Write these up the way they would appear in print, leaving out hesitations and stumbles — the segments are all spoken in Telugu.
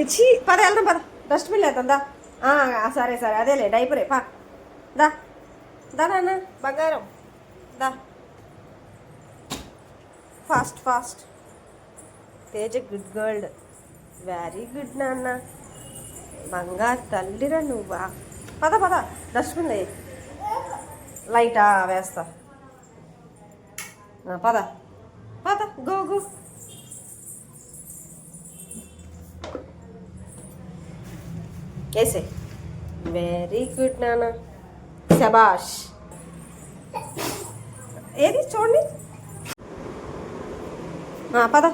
చీ పద వెళ్దాం పద డస్ట్బిన్ లేదందా సరే సరే అదేలే డైపరే పా దా దా నాన్న బంగారం దా fast fast Teja good girl very good నాన్న బంగారు తల్లిరా నువ్వా పద పద డస్ట్బిన్ లే లైటా వేస్తా పద పద గో గో వేసే వెరీ గుడ్ నాన్న శబాష్ ఏది చూడండి పద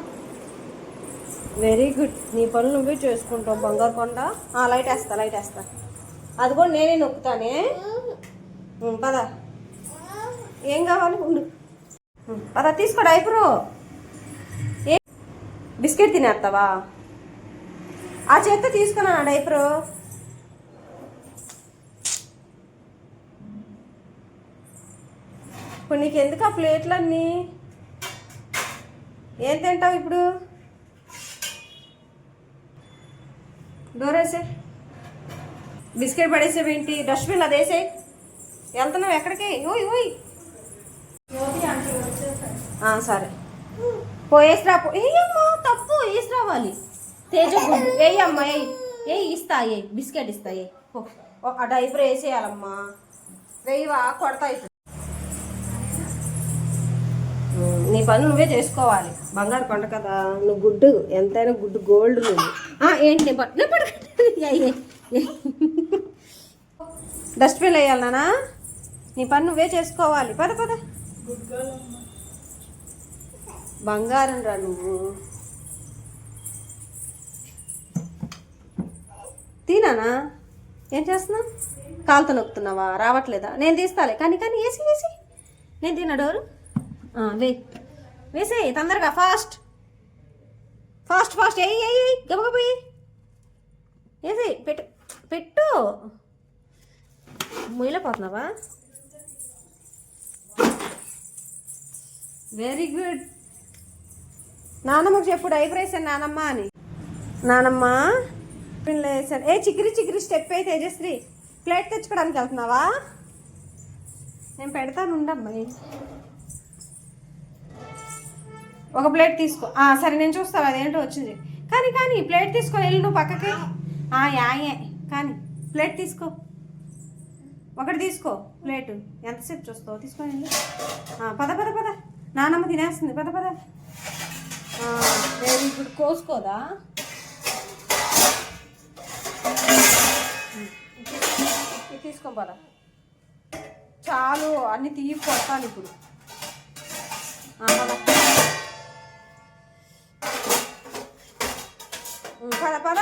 వెరీ గుడ్ నీ పనులు నువ్వే చేసుకుంటావు బంగారు కొండ లైట్ వేస్తా అది కూడా నేనే నొక్కుతానే పద ఏం కావాలి ఉండు పద తీసుకో డైపరు ఏ బిస్కెట్ తినేస్తావా ఆ చేత్తో తీసుకున్నా డైపరు ఇప్పుడు నీకు ఎందుకు ఆ ప్లేట్లన్నీ ఏం తింటావు ఇప్పుడు డోర్ వేసే బిస్కెట్ పడేసేవేంటి డస్ట్బిన్ అది వేసే వెళ్తున్నావు ఎక్కడికి ఓయ్ ఓయ్ సరే వేసిరా ఏయమ్మా తప్పు వేసి రావాలి తేజ గుడ్ వేయమ్మా ఇస్తా బిస్కెట్ ఇస్తా ఆ డైపర్ వేసేయాలమ్మా వేయవా కొడతా ఇప్పుడు నీ పని నువ్వే చేసుకోవాలి బంగారు కొండ కదా నువ్వు గుడ్డు ఎంతైనా గుడ్డు గోల్డ్ నువ్వు ఏంటి డస్ట్బిన్ వేయాలి నానా నీ పని నువ్వే చేసుకోవాలి పద పద బంగారం రా నువ్వు తినానా ఏం చేస్తున్నావు కాలుతో నొక్కుతున్నావా రావట్లేదా నేను తీస్తాలే కానీ వేసి నేను తిన్నా డోరు వేసేయి తొందరగా ఫాస్ట్ గబగబోయి వేసి పెట్టు మొయ్యలేకపోతున్నావా వెరీ గుడ్ నానమ్మకు చెప్పు డైపర్ వేసాను నానమ్మ అని నానమ్మ పిల్ల వేసాను చిక్కిరి స్టెప్ అయితే తేజశ్రీ ప్లేట్ తెచ్చుకోవడానికి వెళ్తున్నావా నేను పెడతాను ఉండమ్మాయి ఒక ప్లేట్ తీసుకో సరే నేను చూస్తాను అదేంటో వచ్చింది కానీ ప్లేట్ తీసుకొని వెళ్ళి నువ్వు పక్కకి యాయే కానీ ప్లేట్ తీసుకో ఒకటి తీసుకో ప్లేటు ఎంతసేపు చూస్తావు తీసుకొని వెళ్ళి పద నానమ్మ తినేస్తుంది పద వెరీ గుడ్ కోసుకోదా తీసుకో పద చాలు అన్ని తీసి కొడతాను ఇప్పుడు పద